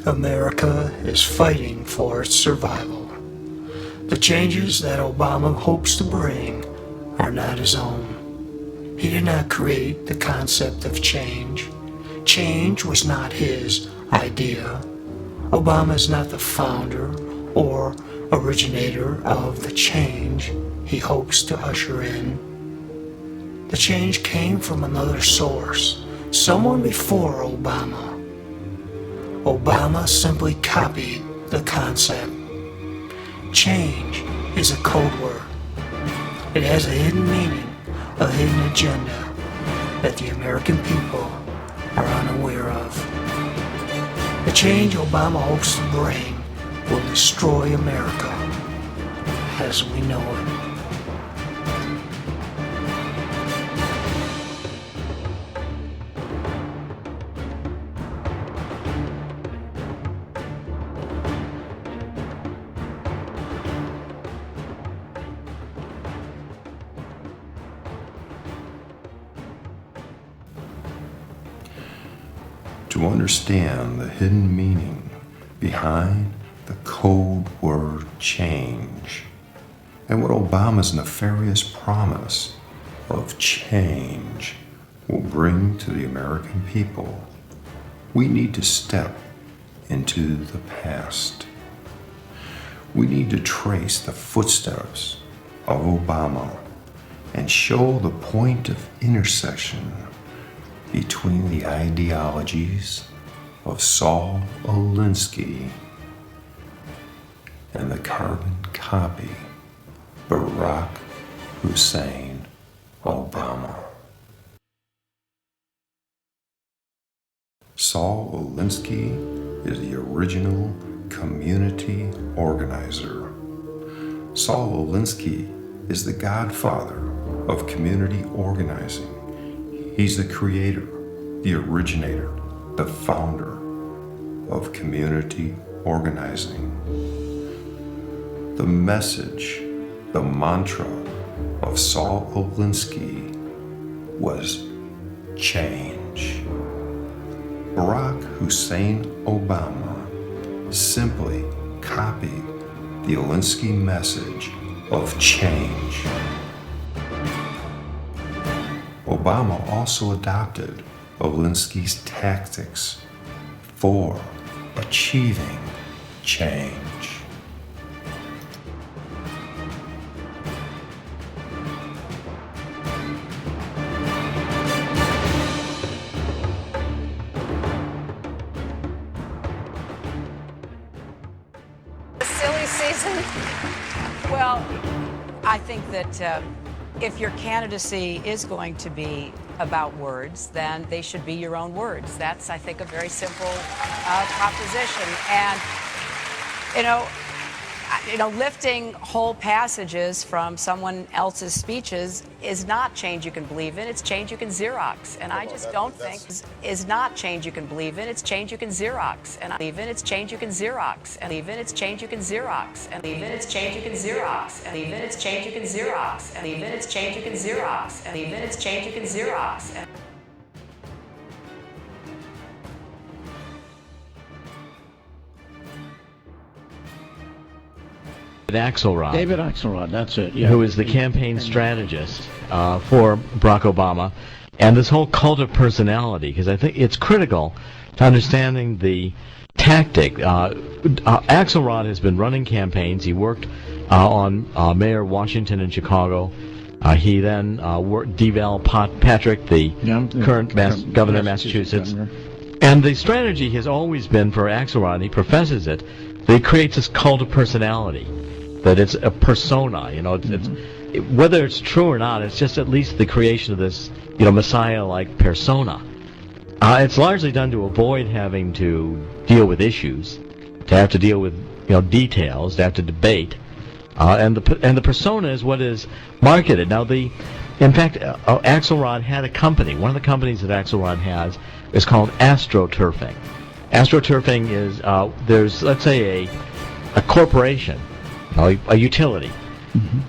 America is fighting for its survival. The changes that Obama hopes to bring are not his own. He did not create the concept of change. Change was not his idea. Obama is not the founder or originator of the change he hopes to usher in. The change came from another source, someone before Obama. Obama simply copied the concept. Change is a code word. It has a hidden meaning, a hidden agenda that the American people are unaware of. The change Obama hopes to bring will destroy America as we know it. To understand the hidden meaning behind the code word change and what Obama's nefarious promise of change will bring to the American people, we need to step into the past. We need to trace the footsteps of Obama and show the point of intersection between the ideologies of Saul Alinsky and the carbon copy Barack Hussein Obama. Saul Alinsky is the original community organizer. Saul Alinsky is the godfather of community organizing. He's the creator, the originator, the founder of community organizing. The message, the mantra of Saul Alinsky was change. Barack Hussein Obama simply copied the Alinsky message of change. Obama also adopted Alinsky's tactics for achieving change. Silly season? Well, I think that if your candidacy is going to be about words, then they should be your own words. That's, I think, a very simple proposition. And, lifting whole passages from someone else's speeches is not change you can believe in. It's change you can Xerox. And I just don't think is not change you can believe in. It's change you can Xerox. And I believe in it's change you can Xerox. And even it's change you can Xerox. And even it's change you can Xerox. And even it's change you can Xerox. And even it's change you can Xerox. And even it's change you can Xerox. David Axelrod, that's it. Yeah. Who is the campaign strategist for Barack Obama, and this whole cult of personality, because I think it's critical to understanding the tactic. Axelrod has been running campaigns. He worked on Mayor Washington in Chicago. He then worked Deval Patrick, the current governor of Massachusetts. And the strategy has always been for Axelrod, he professes it, that he creates this cult of personality. That it's a persona, whether it's true or not, it's just at least the creation of this, Messiah-like persona. It's largely done to avoid having to deal with issues, to have to deal with, details, to have to debate, and the persona is what is marketed. Now, in fact, Axelrod had a company. One of the companies that Axelrod has is called AstroTurfing. AstroTurfing is there's, let's say, a corporation. A utility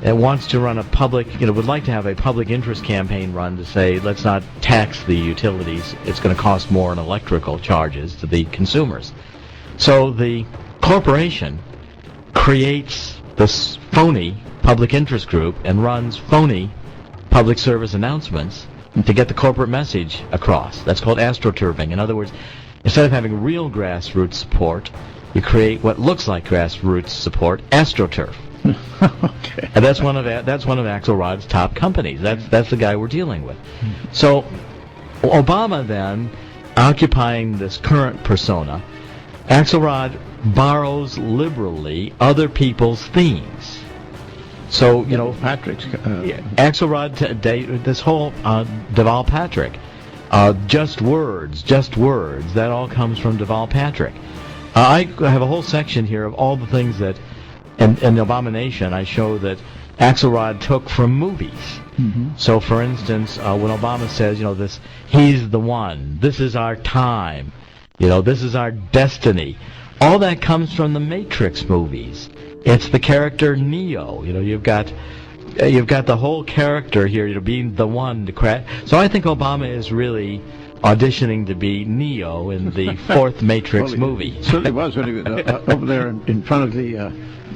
that wants to run a public, would like to have a public interest campaign run to say, let's not tax the utilities. It's going to cost more in electrical charges to the consumers. So the corporation creates this phony public interest group and runs phony public service announcements to get the corporate message across. That's called astroturfing. In other words, instead of having real grassroots support, you create what looks like grassroots support, astroturf. Okay. And that's one of Axelrod's top companies. That's the guy we're dealing with. So Obama then, occupying this current persona, Axelrod borrows liberally other people's themes. So, you know, Patrick's. Axelrod, this whole Deval Patrick, just words, that all comes from Deval Patrick. I have a whole section here of all the things that, in the Abomination, I show that Axelrod took from movies. Mm-hmm. So, for instance, when Obama says, you know, this, he's the one, this is our time, you know, this is our destiny, all that comes from the Matrix movies. It's the character Neo. You know, you've got the whole character here, you know, being the one to crack. So I think Obama is really auditioning to be Neo in the fourth Matrix movie. Certainly was when he was over there in front of the.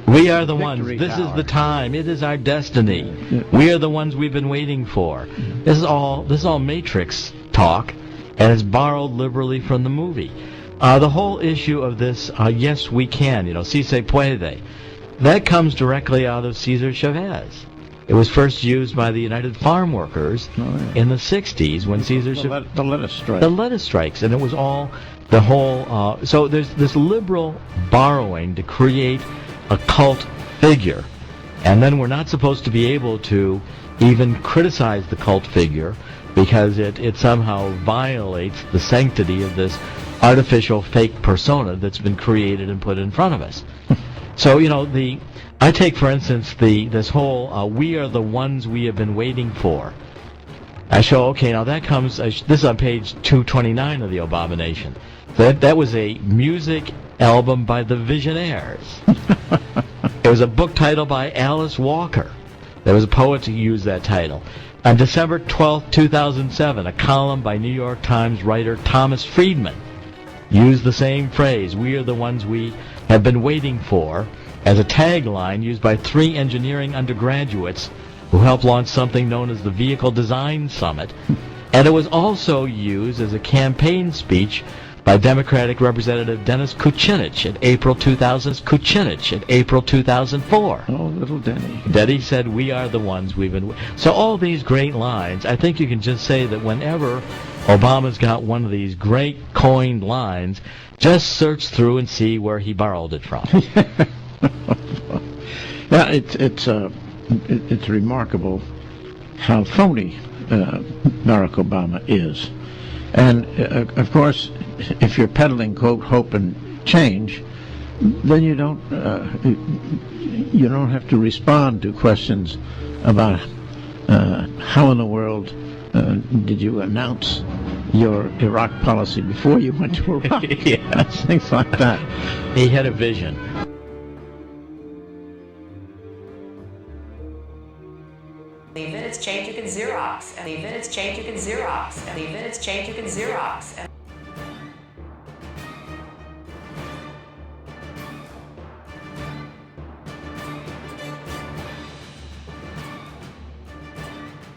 We are the ones. Victory This Tower. is the time. It is our destiny. Yeah. We are the ones we've been waiting for. This is all Matrix talk, and it's borrowed liberally from the movie. The whole issue of this, yes, we can, you know, si se puede, that comes directly out of Cesar Chavez. It was first used by the United Farm Workers in the 60s when Cesar Chavez... The lettuce strike. The lettuce strikes, and it was all the whole... so there's this liberal borrowing to create a cult figure, and then we're not supposed to be able to even criticize the cult figure because it somehow violates the sanctity of this artificial fake persona that's been created and put in front of us. So, you know, I take, for instance, this whole we are the ones we have been waiting for. I show, okay, now that comes, this is on page 229 of the Abomination. That was a music album by the Visionaires. It was a book title by Alice Walker. There was a poet who used that title. On December 12th, 2007, a column by New York Times writer Thomas Friedman used the same phrase, we are the ones we have been waiting for, as a tagline used by 3 engineering undergraduates who helped launch something known as the Vehicle Design Summit. And it was also used as a campaign speech by Democratic Representative Dennis Kucinich in April 2004. Oh, little Denny. Denny said, we are the ones we've been... So all these great lines, I think you can just say that whenever Obama's got one of these great coined lines, just search through and see where he borrowed it from. Yeah, it's remarkable how phony Barack Obama is, and of course, if you're peddling quote hope and change, then you don't have to respond to questions about how in the world did you announce your Iraq policy before you went to Iraq? Yeah. Things like that. He had a vision. Leave it, it's change you can Xerox. And leave it, it's change you can Xerox. And leave it, it's change you can Xerox.